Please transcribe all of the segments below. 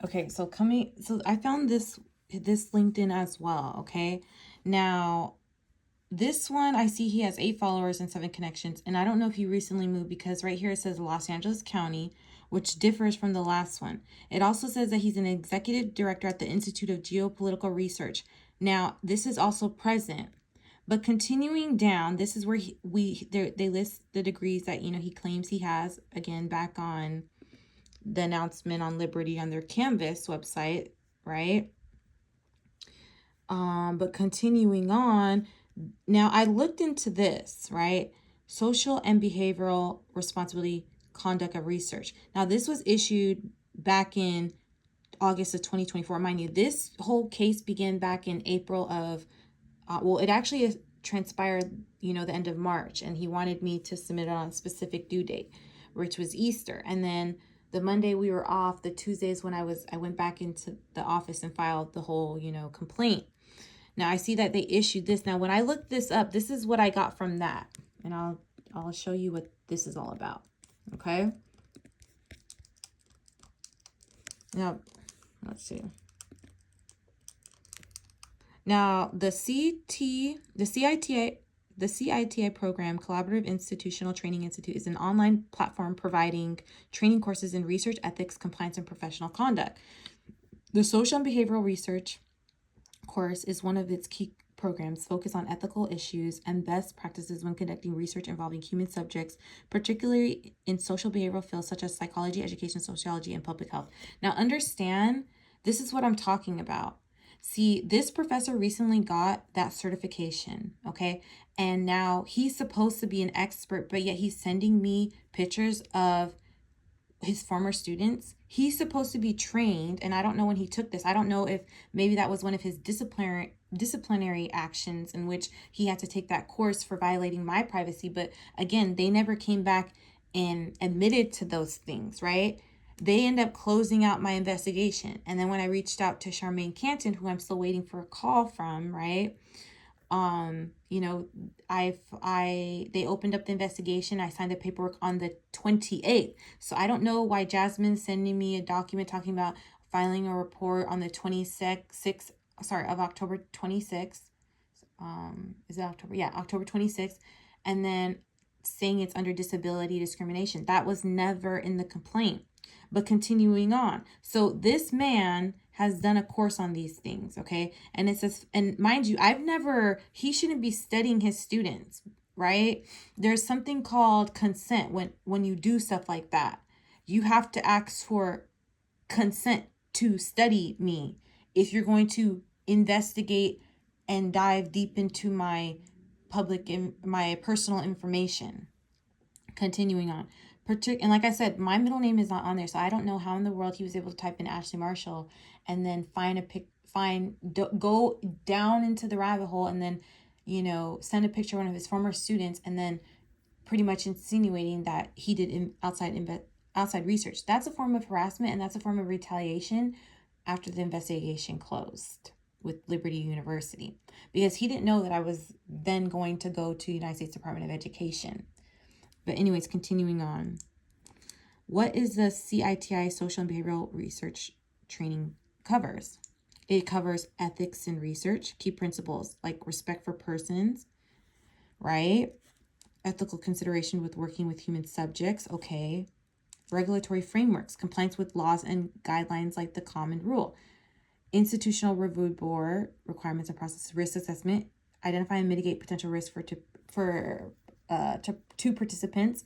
Okay, so I found this LinkedIn as well, okay? Now, this one, I see he has 8 followers and 7 connections, and I don't know if he recently moved because right here it says Los Angeles County, which differs from the last one. It also says that he's an executive director at the Institute of Geopolitical Research. Now, this is also present. But continuing down, this is where they list the degrees that he claims he has. Again, back on the announcement on Liberty on their Canvas website, right? But continuing on, now I looked into this, right? Social and behavioral responsibility conduct of research. Now this was issued back in August of 2024. Mind you, this whole case began back in April of, it actually transpired, the end of March, and he wanted me to submit it on a specific due date, which was Easter. And then the Monday we were off, the Tuesdays when I went back into the office and filed the whole, complaint. Now I see that they issued this. Now when I looked this up, this is what I got from that. And I'll show you what this is all about. Okay? Now, let's see. Now, the CITA program, Collaborative Institutional Training Institute, is an online platform providing training courses in research, ethics, compliance, and professional conduct. The social and behavioral research course is one of its key programs focused on ethical issues and best practices when conducting research involving human subjects, particularly in social behavioral fields such as psychology, education, sociology, and public health. Now, understand, this is what I'm talking about. See, this professor recently got that certification, okay? And now he's supposed to be an expert, but yet he's sending me pictures of his former students. He's supposed to be trained, and I don't know when he took this. I don't know if maybe that was one of his disciplinary actions in which he had to take that course for violating my privacy. But again, they never came back and admitted to those things, right? They end up closing out my investigation. And then when I reached out to Charmaine Canton, who I'm still waiting for a call from, right? They opened up the investigation. I signed the paperwork on the 28th. So I don't know why Jasmine's sending me a document talking about filing a report on the 26th, of October 26th. Is it October? Yeah, October 26th. And then saying it's under disability discrimination. That was never in the complaint. But continuing on. So this man has done a course on these things, okay? And it says, and mind you, he shouldn't be studying his students, right? There's something called consent when you do stuff like that. You have to ask for consent to study me if you're going to investigate and dive deep into my my personal information. Continuing on. And like I said, my middle name is not on there, so I don't know how in the world he was able to type in Ashley Marshall and then go down into the rabbit hole and then, send a picture of one of his former students and then pretty much insinuating that he did outside research. That's a form of harassment, and that's a form of retaliation after the investigation closed with Liberty University, because he didn't know that I was then going to go to United States Department of Education. But anyways, continuing on. What is the CITI Social and Behavioral Research Training covers? It covers ethics in research, key principles like respect for persons, right? Ethical consideration with working with human subjects, okay. Regulatory frameworks, compliance with laws and guidelines like the Common Rule. Institutional Review Board requirements and process, risk assessment, identify and mitigate potential risk to participants,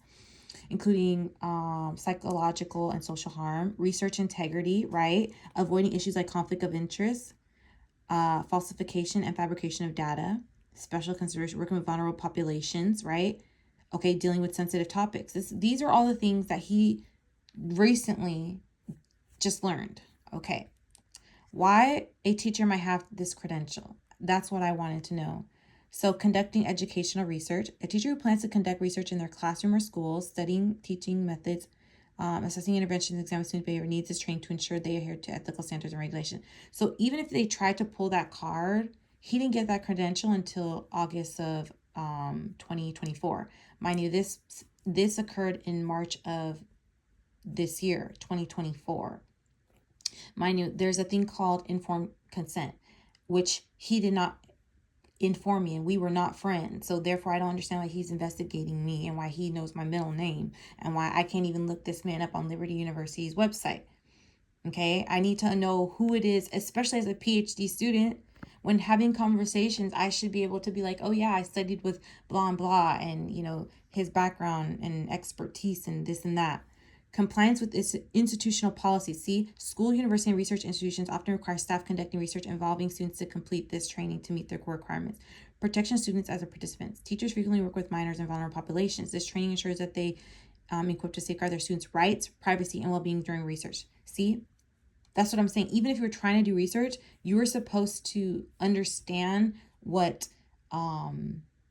including psychological and social harm, research integrity, right? Avoiding issues like conflict of interest, falsification and fabrication of data, special consideration, working with vulnerable populations, right? Okay, dealing with sensitive topics. These are all the things that he recently just learned. Okay. Why a teacher might have this credential? That's what I wanted to know. So conducting educational research, a teacher who plans to conduct research in their classroom or school, studying teaching methods, assessing interventions, examining student behavior needs is trained to ensure they adhere to ethical standards and regulation. So even if they tried to pull that card, he didn't get that credential until August of 2024. Mind you, this occurred in March of this year, 2024. Mind you, there's a thing called informed consent, which he did not inform me, and we were not friends. So therefore, I don't understand why he's investigating me and why he knows my middle name and why I can't even look this man up on Liberty University's website. Okay, I need to know who it is, especially as a PhD student. When having conversations, I should be able to be like, oh yeah, I studied with blah and blah, and his background and expertise and this and that. Compliance with institutional policies. See, school, university, and research institutions often require staff conducting research involving students to complete this training to meet their core requirements. Protection of students as a participants. Teachers frequently work with minors and vulnerable populations. This training ensures that they equipped to safeguard their students' rights, privacy, and well-being during research. See, that's what I'm saying. Even if you're trying to do research, you are supposed to understand what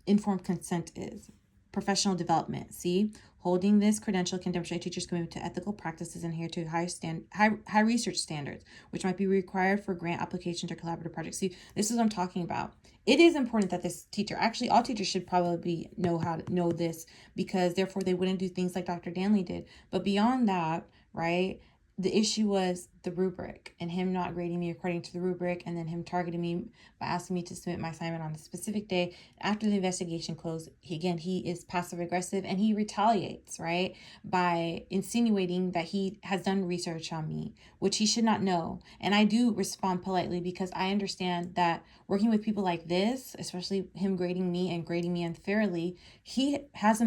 informed consent is. Professional development. See, holding this credential can demonstrate teachers' commitment to ethical practices and adhere to high research standards, which might be required for grant applications or collaborative projects. See, this is what I'm talking about. It is important that this teacher, actually all teachers should probably know how to know this, because therefore they wouldn't do things like Dr. Danley did. But beyond that, right, the issue was the rubric and him not grading me according to the rubric, and then him targeting me by asking me to submit my assignment on a specific day after the investigation closed. He is passive aggressive, and he retaliates, right, by insinuating that he has done research on me, which he should not know. And I do respond politely, because I understand that working with people like this, especially him grading me and grading me unfairly, he has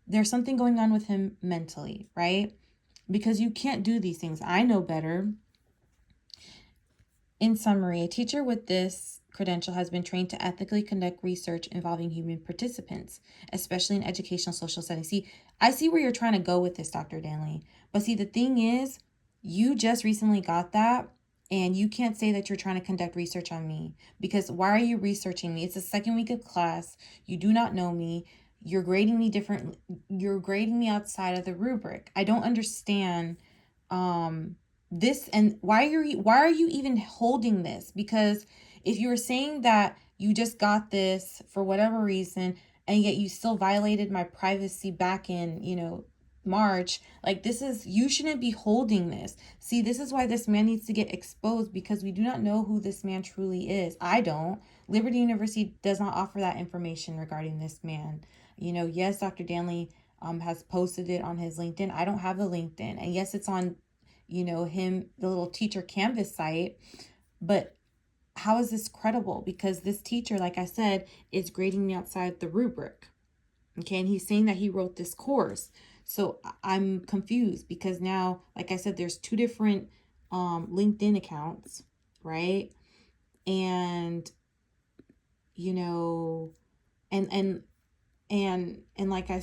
there's something going on with him mentally, right? Because you can't do these things. I know better. In summary, a teacher with this credential has been trained to ethically conduct research involving human participants, especially in educational social settings. See, I see where you're trying to go with this, Dr. Danley. But see, the thing is, you just recently got that, and you can't say that you're trying to conduct research on me, because why are you researching me? It's the second week of class. You do not know me. You're grading me different. You're grading me outside of the rubric. I don't understand this, and why are you even holding this? Because if you were saying that you just got this for whatever reason, and yet you still violated my privacy back in March, like, you shouldn't be holding this. See, this is why this man needs to get exposed, because we do not know who this man truly is. I don't. Liberty University does not offer that information regarding this man. Yes, Dr. Danley has posted it on his LinkedIn. I don't have a LinkedIn. And yes, it's on, the little teacher Canvas site. But how is this credible? Because this teacher, like I said, is grading me outside the rubric. Okay, and he's saying that he wrote this course. So I'm confused, because now, like I said, there's two different LinkedIn accounts, right? And and like I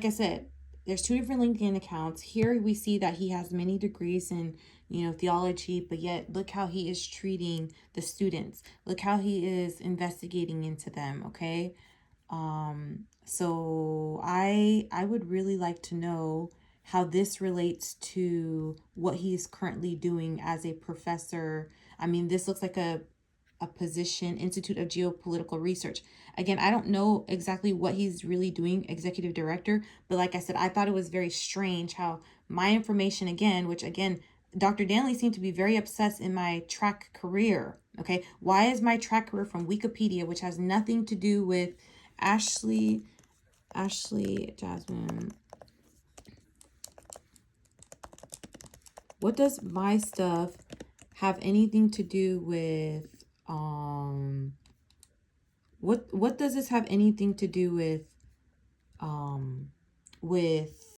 said, there's two different LinkedIn accounts. Here we see that he has many degrees in theology, but yet look how he is treating the students. Look how he is investigating into them. Okay, so I would really like to know how this relates to what he's currently doing as a professor. I mean, this looks like a position, Institute of Geopolitical Research. Again, I don't know exactly what he's really doing, executive director, but like I said, I thought it was very strange how my information, which Dr. Danley seemed to be very obsessed in my track career. Okay, why is my track career from Wikipedia, which has nothing to do with Ashley Jasmine? What does my stuff have anything to do with what does this have anything to do with